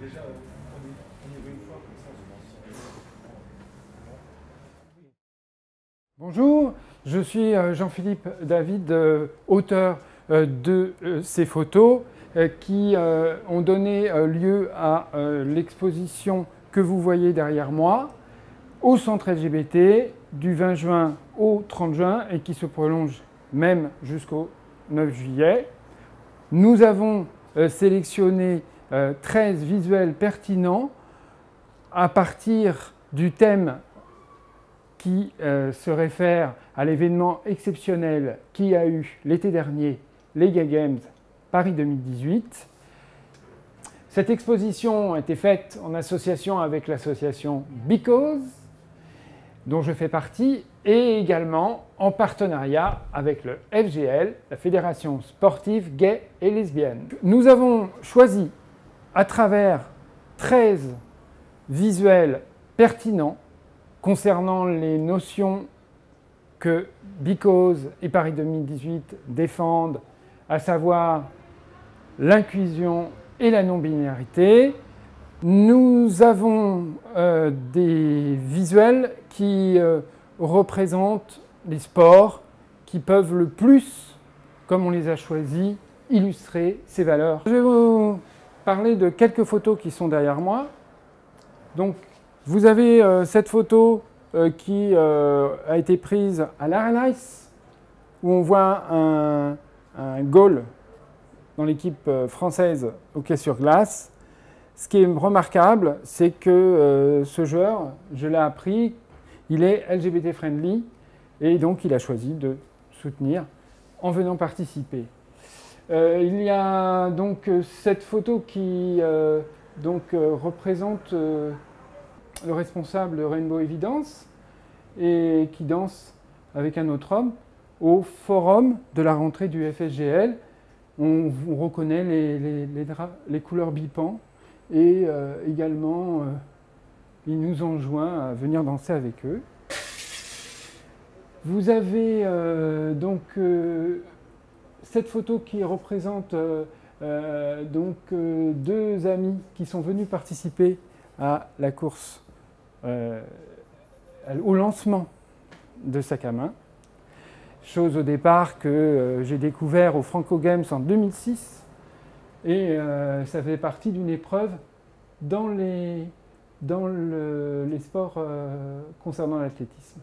déjà, on y va une fois, comme ça, je pense. Bonjour, je suis Jean-Philippe David, auteur de ces photos qui ont donné lieu à l'exposition que vous voyez derrière moi au centre LGBT du 20 juin au 30 juin et qui se prolonge même jusqu'au 9 juillet. Nous avons sélectionné 13 visuels pertinents à partir du thème qui se réfère à l'événement exceptionnel qui a eu l'été dernier les Gay Games Paris 2018. Cette exposition a été faite en association avec l'association Because, dont je fais partie, et également en partenariat avec le FGL, la Fédération sportive gay et lesbienne. Nous avons choisi, à travers 13 visuels pertinents, concernant les notions que Because et Paris 2018 défendent, à savoir l'inclusion et la non-binarité, nous avons des visuels qui représentent les sports qui peuvent le plus, comme on les a choisis, illustrer ces valeurs. Je vais vous parler de quelques photos qui sont derrière moi. Donc, vous avez cette photo qui a été prise à l'Arenaïs, où on voit un goal dans l'équipe française hockey sur glace. Ce qui est remarquable, c'est que ce joueur, je l'ai appris, il est LGBT friendly et donc il a choisi de soutenir en venant participer. Il y a donc cette photo qui représente le responsable de Rainbow Evidence et qui danse avec un autre homme au forum de la rentrée du FSGL. On reconnaît les couleurs bipan et également il nous enjoint à venir danser avec eux. Vous avez cette photo qui représente deux amis qui sont venus participer à la course au lancement de Sac à main. Chose au départ que j'ai découvert au Franco Games en 2006 et ça fait partie d'une épreuve dans les sports concernant l'athlétisme.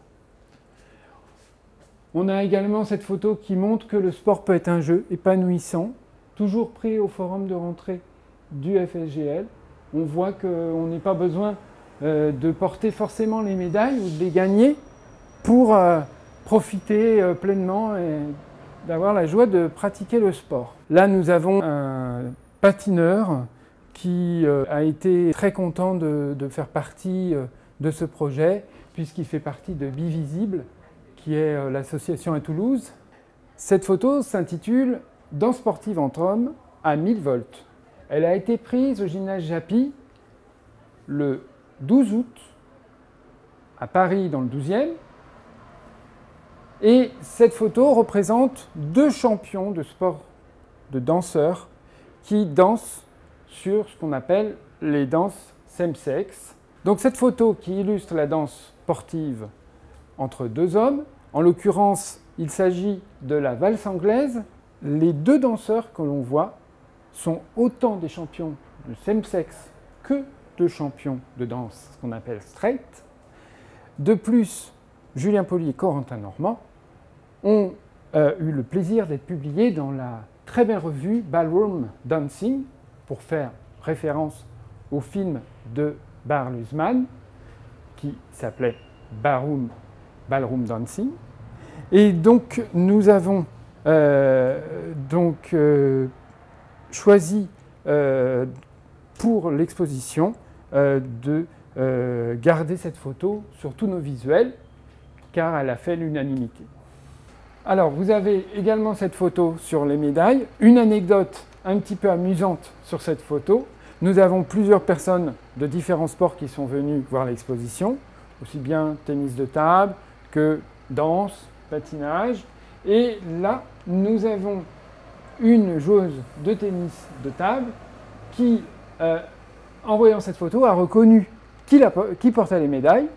On a également cette photo qui montre que le sport peut être un jeu épanouissant, toujours pris au forum de rentrée du FSGL. On voit qu'on n'a pas besoin de porter forcément les médailles ou de les gagner pour profiter pleinement et d'avoir la joie de pratiquer le sport. Là, nous avons un patineur qui a été très content de faire partie de ce projet puisqu'il fait partie de Bivisible, qui est l'association à Toulouse. Cette photo s'intitule « Danse sportive entre hommes à 1000 volts ». Elle a été prise au gymnase Japy le 12 août à Paris dans le 12e. Et cette photo représente deux champions de sport de danseurs qui dansent sur ce qu'on appelle les danses same-sex. Donc cette photo qui illustre la danse sportive entre deux hommes, en l'occurrence il s'agit de la valse anglaise. Les deux danseurs que l'on voit sont autant des champions de same-sex que de champions de danse, ce qu'on appelle straight. De plus, Julien Poli et Corentin Normand ont eu le plaisir d'être publiés dans la très belle revue Ballroom Dancing, pour faire référence au film de Bar Luseman, qui s'appelait Ballroom Dancing. Et donc, nous avons choisi pour l'exposition de garder cette photo sur tous nos visuels, car elle a fait l'unanimité. Alors, vous avez également cette photo sur les médailles. Une anecdote un petit peu amusante sur cette photo. Nous avons plusieurs personnes de différents sports qui sont venues voir l'exposition, aussi bien tennis de table que danse, patinage. Et là, nous avons une joueuse de tennis de table qui en voyant cette photo, a reconnu qui portait les médailles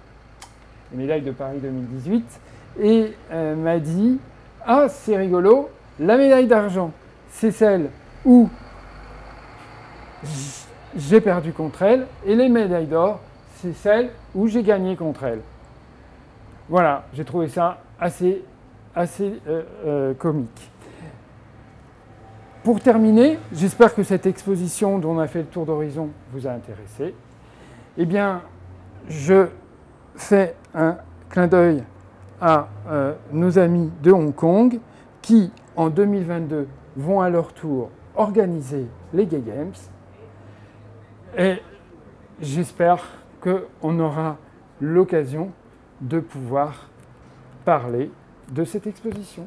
de Paris 2018, et m'a dit « Ah, c'est rigolo, la médaille d'argent, c'est celle où j'ai perdu contre elle, et les médailles d'or, c'est celle où j'ai gagné contre elle. » Voilà, j'ai trouvé ça assez comique. Pour terminer, j'espère que cette exposition dont on a fait le tour d'horizon vous a intéressé. Eh bien, je fais un clin d'œil à nos amis de Hong Kong qui, en 2022, vont à leur tour organiser les Gay Games. Et j'espère qu'on aura l'occasion de pouvoir parler de cette exposition.